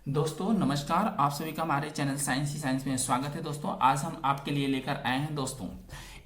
दोस्तों नमस्कार, आप सभी का हमारे चैनल साइंस ही साइंस में स्वागत है। दोस्तों आज हम आपके लिए लेकर आए हैं दोस्तों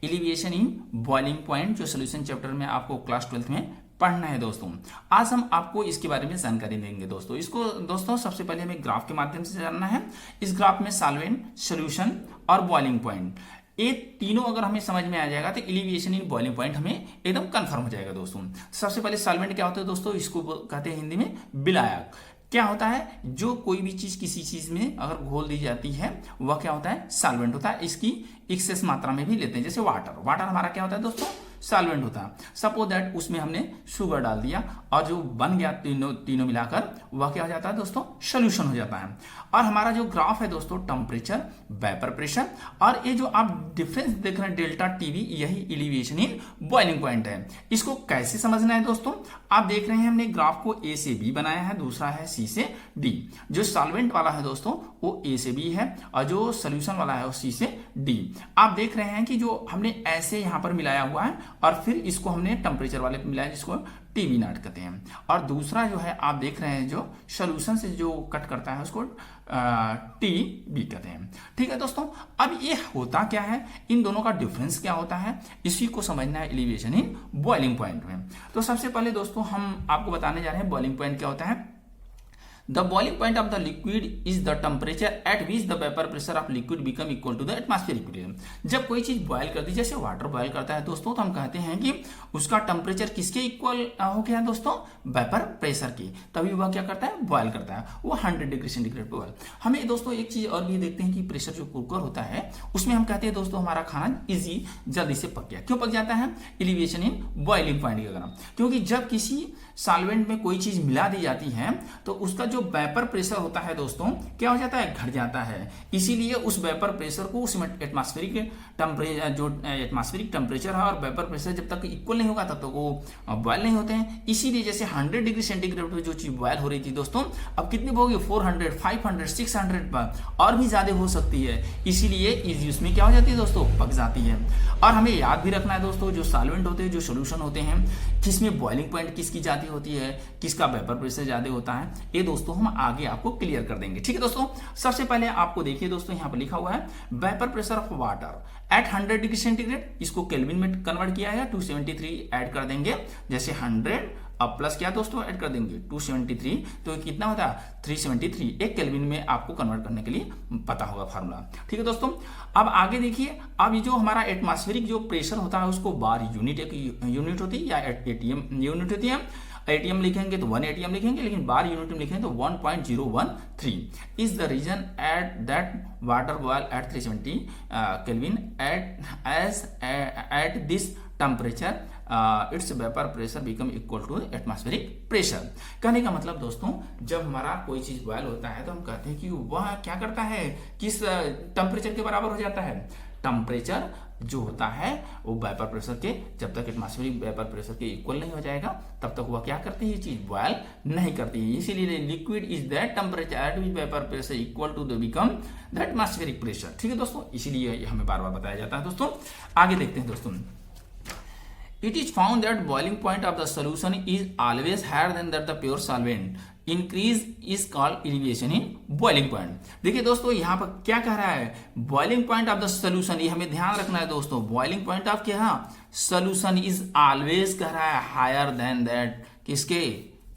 एलिवेशन इन बॉइलिंग पॉइंट, जो सोल्यूशन चैप्टर में आपको क्लास 12 में पढ़ना है। दोस्तों आज हम आपको इसके बारे में जानकारी देंगे। दोस्तों सबसे पहले हमें ग्राफ के माध्यम से जानना है। इस ग्राफ में सॉल्वेंट, सोल्यूशन और बॉइलिंग पॉइंट, ये तीनों अगर हमें समझ में आ जाएगा तो एलिवेशन इन बॉइलिंग पॉइंट हमें एकदम कंफर्म हो जाएगा। दोस्तों सबसे पहले सॉल्वेंट क्या होता है दोस्तों, इसको कहते हैं हिंदी में विलायक। क्या होता है, जो कोई भी चीज किसी चीज में अगर घोल दी जाती है वह क्या होता है, सॉल्वेंट होता है। इसकी एक्सेस मात्रा में भी लेते हैं, जैसे वाटर हमारा क्या होता है दोस्तों, सॉल्वेंट होता है। सपोज दैट उसमें हमने शुगर डाल दिया और जो बन गया तीनों मिलाकर वह क्या हो जाता है दोस्तों, सोल्यूशन हो जाता है। और हमारा जो ग्राफ है दोस्तों, टेम्परेचर, वेपर प्रेशर और ये जो आप डिफरेंस देख रहे हैं डेल्टा टीवी, यही एलिवेशन इन बॉइलिंग पॉइंट है। इसको कैसे समझना है दोस्तों, आप देख रहे हैं हमने ग्राफ को ए से बी बनाया है, दूसरा है सी से डी। जो सॉल्वेंट वाला है दोस्तों वो ए से बी है और जो सोल्यूशन वाला है वो सी से डी। आप देख रहे हैं कि जो हमने ऐसे यहां पर मिलाया हुआ है और फिर इसको हमने टेम्परेचर वाले पे मिलाया, जिसको टीवी नॉट कहते हैं। और दूसरा जो है आप देख रहे हैं जो सोल्यूशन से जो कट करता है उसको टी बी कहते हैं। ठीक है दोस्तों, अब ये होता क्या है, इन दोनों का डिफरेंस क्या होता है, इसी को समझना है एलिवेशन इन बॉइलिंग पॉइंट में। तो सबसे पहले दोस्तों हम आपको बताने जा रहे हैं बॉइलिंग पॉइंट क्या होता है। The boiling point of the liquid is the temperature at which the vapor pressure of liquid become equal to the atmospheric pressure। जब कोई चीज बॉयल करती है, जैसे वाटर बॉयल करता है दोस्तों, तो हम कहते हैं कि उसका टेम्परेचर किसके इक्वल हो गया दोस्तों, वेपर प्रेशर की, तभी वह क्या करता है, बॉयल करता है, वो 100 डिग्री सेंटीग्रेड पर। हमें दोस्तों एक चीज और भी देखते हैं कि प्रेशर जो कुकर होता है उसमें हम कहते हैं दोस्तों हमारा खाना इजी जल्दी से पक गया। क्यों पक जाता है, एलिवेशन इन बॉइलिंग पॉइंट के कारण। क्योंकि जब किसी सॉल्वेंट में कोई चीज मिला दी जाती है तो उसका जो वेपर प्रेशर होता है दोस्तों क्या हो जाता है, घट जाता है। इसीलिए उस वेपर प्रेशर को उस एटमॉस्फेरिक टेम्परेचर, जो एटमॉस्फेरिक टेम्परेचर है और वेपर प्रेशर जब तक इक्वल नहीं होगा तब तक वो बॉयल नहीं होते हैं। इसीलिए जैसे 100 डिग्री सेंटीग्रेड पर जो चीज बॉयल हो रही थी दोस्तों, अब कितनी होगी, 400, 500, 600 पर और भी ज्यादा हो सकती है। इसीलिए इजी उसमें क्या हो जाती है दोस्तों, पक जाती है। और हमें याद भी रखना है दोस्तों, जो सॉल्वेंट होते हैं, जो सोल्यूशन होते हैं, किसमें बॉइलिंग पॉइंट किसकी जाती होती है, किसका वेपर प्रेशर ज्यादा होता है, ये दोस्तों हम आगे आपको क्लियर कर देंगे। ठीक है दोस्तों, सबसे पहले आपको देखिए दोस्तों यहाँ पर लिखा हुआ है vapour pressure of water at 100 degree centigrade. इसको केल्विन में कन्वर्ट किया है, 273 ऐड कर देंगे। जैसे 100 अब प्लस क्या दोस्तों ऐड कर देंगे 273, तो कितना होता है 373। एक केल्विन में आपको कन्वर्ट करने के लिए पता होगा फार्मूला। ठीक है दोस्तों, अब आगे देखिए, अब ये जो हमारा एटमॉस्फेरिक जो प्रेशर होता है उसको बार यूनिट होती है या एटीएम यूनिट होती है। एटीएम लिखेंगे तो 1 एटीएम लिखेंगे, लेकिन बार यूनिट में लिखेंगे तो 1.013 is the reason at that water boil at 370 kelvin at this temperature its vapour pressure become equal to atmospheric pressure. कहने का मतलब दोस्तों, जब हमारा कोई चीज बॉयल होता है तो हम कहते हैं कि वह क्या करता है, किस टेम्परेचर के बराबर हो जाता है। टेम्परेचर जो होता है वो वेपर प्रेशर के, जब तक एटमॉस्फेरिक वेपर प्रेशर के इक्वल नहीं हो जाएगा तब तक वह क्या करती है, ये चीज बॉयल नहीं करती है। इसीलिए liquid is that temperature at which vapour pressure equal to the become the atmospheric pressure. ठीक है दोस्तों, इसीलिए हमें बार बार बताया जाता है। दोस्तों आगे देखते हैं दोस्तों, it is found that boiling point of the solution is always higher than that the pure solvent. Increase is called elevation in boiling point। देखिए दोस्तों यहाँ पर क्या कह रहा है, boiling point of the solution, ये हमें ध्यान रखना है दोस्तों। boiling point of क्या, solution is always कह रहा है higher than that किसके,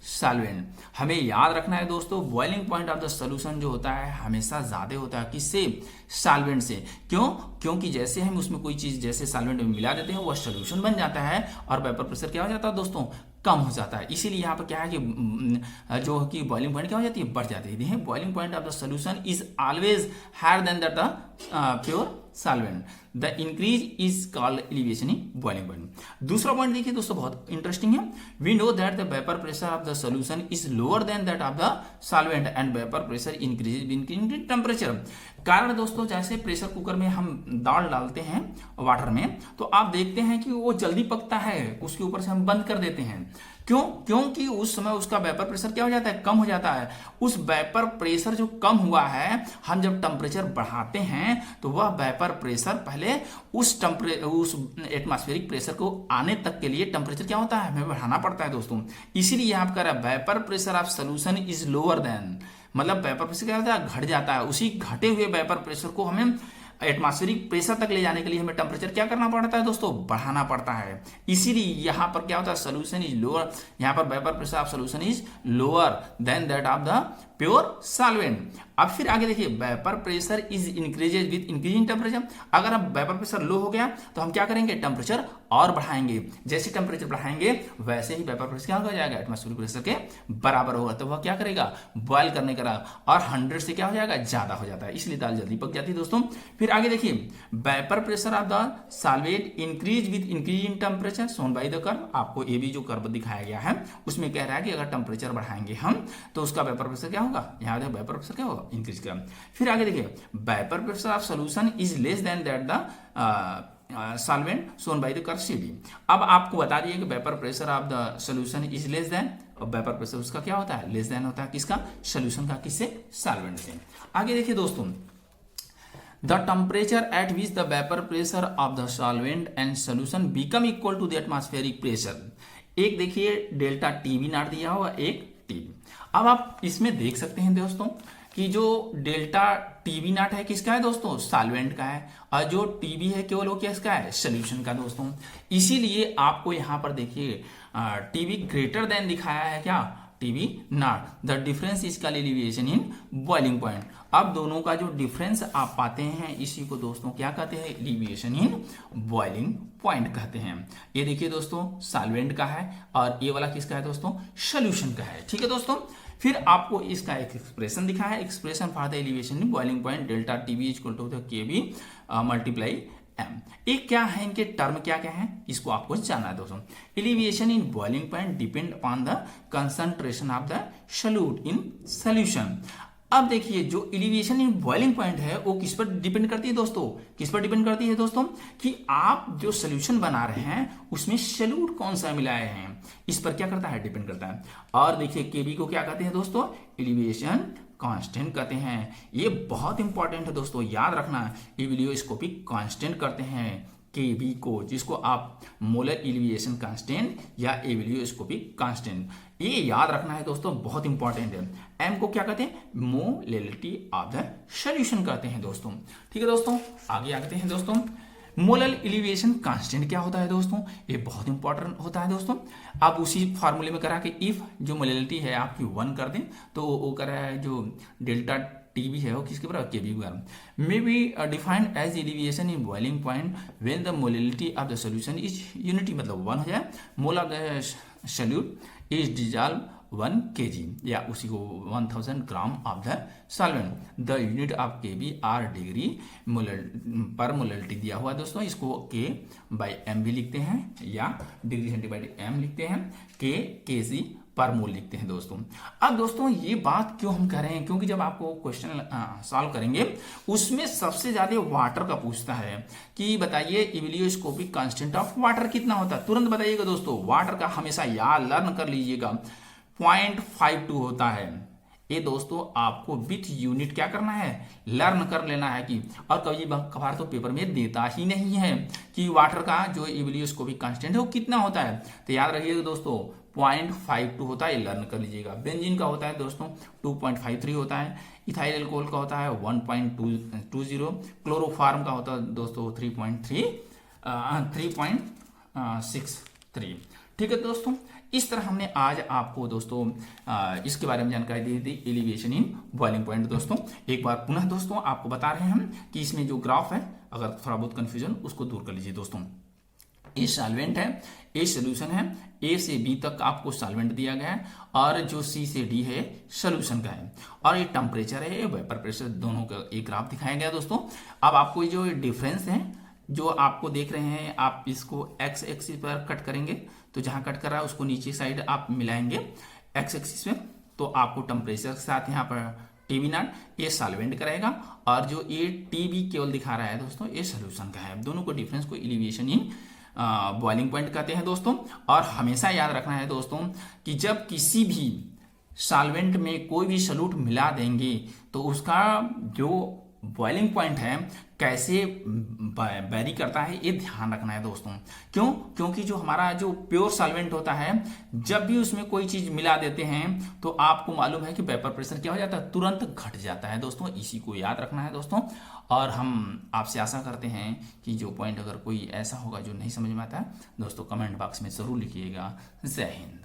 सॉल्वेंट। हमें याद रखना है दोस्तों, boiling point of the solution जो होता है हमेशा ज्यादा होता है किससे, सॉल्वेंट से। क्यों, क्योंकि जैसे हम उसमें कोई चीज जैसे सॉल्वेंट में मिला देते हैं वह सोल्यूशन बन जाता है और वेपर प्रेशर क्या हो जाता है दोस्तों, कम हो जाता है। इसीलिए यहाँ पर क्या है कि जो कि बॉइलिंग पॉइंट क्या हो जाती है, बढ़ जाती है। Boiling point of the solution is always higher than that the pure solvent. The increase is called elevation in boiling point. दूसरा पॉइंट देखिए दोस्तों, बहुत इंटरेस्टिंग है। We know that the vapour pressure of the solution is lower than that of the solvent and vapour pressure increase temperature. कारण दोस्तों, जैसे pressure cooker में हम दाल डालते हैं वाटर में तो आप देखते हैं कि वो जल्दी पकता है, उसके ऊपर से हम बंद कर देते हैं। क्यों, क्योंकि उस समय उसका वेपर प्रेशर क्या हो जाता है, कम हो जाता है। उस वेपर प्रेशर जो कम हुआ है, हम जब टेम्परेचर बढ़ाते हैं तो वह वेपर प्रेशर पहले उस एटमॉस्फेरिक प्रेशर को आने तक के लिए टेम्परेचर क्या होता है, हमें बढ़ाना पड़ता है दोस्तों। इसीलिए यहाँ पर vapour pressure of solution is lower then मतलब वेपर प्रेशर क्या होता है, घट जाता है। उसी घटे हुए वेपर प्रेशर को हमें एटमॉस्फेरिक प्रेशर तक ले जाने के लिए हमें टेम्परेचर क्या करना पड़ता है दोस्तों, बढ़ाना पड़ता है। इसीलिए यहाँ पर क्या होता है, सोल्यूशन इज लोअर, यहाँ पर vapour pressure of solution is lower than that of the pure solvent. अब फिर आगे देखिए, vapour pressure is increases with increasing temperature. अगर अब वेपर प्रेशर लो हो गया तो हम क्या करेंगे, टेम्परेचर और बढ़ाएंगे। जैसे टेम्परेचर बढ़ाएंगे वैसे ही वेपर प्रेशर क्या हो जाएगा, एटमॉस्फेरिक प्रेशर के बराबर होगा। तो वह क्या करेगा, बॉयल करने का, और 100 से क्या हो जाएगा, ज्यादा हो जाता है, इसलिए दाल जल्दी पक जाती है दोस्तों। फिर आगे देखिए, vapour pressure of the solvent increase with increase in temperature shown by the curve. आपको ये भी जो कर्व दिखाया गया है उसमें कह रहा है कि अगर टेम्परेचर बढ़ाएंगे हम तो उसका वेपर प्रेशर क्या होगा, यहाँ देखो वेपर प्रेशर क्या होगा, इंक्रीज का। फिर आगे देखिए, vapour pressure of solution is less than that the solvent shown by the curve CD। अब आपको बता दिए कि vapour pressure of the solution is less than, और वेपर प्रेशर उसका क्या होता है, लेस देन होता है किसका, सोल्यूशन का, किससे, सॉल्वेंट से। आगे देखिए दोस्तों, the temperature at which the vapor pressure of the solvent and solution become equal to the atmospheric pressure। एक देखिए डेल्टा टीवी नॉट दिया हुआ, एक टीवी। अब आप इसमें देख सकते हैं दोस्तों कि जो डेल्टा टीवी नॉट है किसका है दोस्तों, सॉल्वेंट का है, और जो टीवी है केवल वो किसका है, सोल्यूशन का दोस्तों। इसीलिए आपको यहाँ पर देखिए टीवी ग्रेटर देन दिखाया है, क्या, TV not. The difference is called elevation in boiling point. अब दोनों का जो डिफरेंस आप पाते हैं इसी को दोस्तों क्या कहते हैं, एलिवेशन इन बॉइलिंग पॉइंट कहते हैं। ये देखिए दोस्तों सॉल्वेंट का है और ये वाला किसका है दोस्तों, सोल्यूशन का है। ठीक है दोस्तों, फिर आपको इसका एक एक्सप्रेशन दिखा है, expression for the elevation in boiling point delta TV equal to the KV multiply M. एक क्या है, इनके टर्म क्या क्या है, इसको आपको जानना है दोस्तों। Elevation in boiling point depend upon the concentration of the solute in solution. अब देखिए जो एलिवेशन इन बॉइलिंग पॉइंट है वो किस पर डिपेंड करती है दोस्तों, किस पर डिपेंड करती है दोस्तों, कि आप जो सोल्यूशन बना रहे हैं उसमें सॉल्यूट कौन सा मिलाए हैं, इस पर क्या करता है, डिपेंड करता है। और देखिए केबी को क्या कहते हैं दोस्तों, एलिवेशन कांस्टेंट कहते हैं। ये बहुत इंपॉर्टेंट है दोस्तों, याद रखना, एलियोस्कोपिक कांस्टेंट करते हैं केबी को, जिसको आप मोलर एलिवेशन कांस्टेंट या एलियोस्कोपिक कांस्टेंट, ये याद रखना है दोस्तों, बहुत इंपॉर्टेंट है। एम को क्या कहते हैं, मोलैलिटी ऑफ द सॉल्यूशन कहते हैं दोस्तों। ठीक है दोस्तों, आगे आते हैं दोस्तों। मोलर एलिवेशन कांस्टेंट क्या होता है दोस्तों, ये बहुत इंपॉर्टेंट होता है दोस्तों। आप उसी फार्मूले में करा कि इफ जो मोलैलिटी है आपकी 1 कर दें तो वो करा है जो डेल्टा टीवी है वो किसके बराबर, केबी के बराबर। May be defined as elevation in boiling point when the molality of the solution is unity, मतलब 1 हो जाए, mole of the solute is dissolve 1 kg या उसी को 1000 gram of the solvent. The unit of KB are degree per molality दिया हुआ दोस्तों, इसको के बाई एम भी लिखते हैं या डिग्री सेंटीग्रेड एम लिखते हैं, केजी पर मोल लिखते हैं दोस्तों। अब दोस्तों ये बात क्यों हम कह रहे हैं, क्योंकि जब आपको क्वेश्चन सॉल्व करेंगे उसमें सबसे ज्यादा वाटर का पूछता है कि बताइए एलियोस्कोपिक कांस्टेंट ऑफ वाटर कितना होता है, तुरंत बताइएगा दोस्तों। वाटर का हमेशा याद लर्न कर लीजिएगा, 0.52 होता है। ये दोस्तों आपको विथ यूनिट क्या करना है, लर्न कर लेना है कि, और कभी कभार तो पेपर में देता ही नहीं है कि वाटर का जो एलियोस्कोपिक कांस्टेंट है वो कितना होता है। तो याद रखिएगा दोस्तों 0.52 होता है, लर्न कर लीजिएगा। बेंजीन का होता है दोस्तों 2.53 होता है, इथाइल एल्कोहल का होता है 1.20, क्लोरोफार्म का होता है दोस्तों 3.63। ठीक है दोस्तों, इस तरह हमने आज आपको दोस्तों इसके बारे में जानकारी दी थी, एलिवेशन इन बॉइलिंग पॉइंट। दोस्तों एक बार पुनः दोस्तों आपको बता रहे हैं हम कि इसमें जो ग्राफ है, अगर थोड़ा बहुत कंफ्यूजन उसको दूर कर लीजिए दोस्तों। ए सॉल्वेंट है, ए सोल्यूशन है, ए से बी तक आपको सॉल्वेंट दिया गया है, और जो सी से डी है सोल्यूशन का है, और ये टेम्परेचर है, ये वेपर प्रेशर, दोनों का एक ग्राफ दिखाया गया दोस्तों। अब आपको जो डिफरेंस है जो आपको देख रहे हैं, आप इसको एक्स एक्सिस पर कट करेंगे तो जहां कट कर रहा है उसको नीचे साइड आप मिलाएंगे एक्स एक्सिस में, तो आपको टेम्परेचर के साथ यहाँ पर टीवी नॉट ये सॉल्वेंट करेगा, और जो ये टीबी केवल दिखा रहा है दोस्तों ये सोल्यूशन का है। दोनों को डिफरेंस को एलिवेशन इन बॉइलिंग पॉइंट कहते हैं दोस्तों। और हमेशा याद रखना है दोस्तों कि जब किसी भी सॉल्वेंट में कोई भी सॉल्यूट मिला देंगे तो उसका जो बॉइलिंग पॉइंट है कैसे वेरी करता है, ये ध्यान रखना है दोस्तों। क्यों? क्योंकि जो हमारा जो प्योर सॉल्वेंट होता है, जब भी उसमें कोई चीज मिला देते हैं तो आपको मालूम है कि वेपर प्रेशर क्या हो जाता है, तुरंत घट जाता है दोस्तों। इसी को याद रखना है दोस्तों। और हम आपसे आशा करते हैं कि जो पॉइंट अगर कोई ऐसा होगा जो नहीं समझ में आता है दोस्तों, कमेंट बॉक्स में जरूर लिखिएगा। जय हिंद।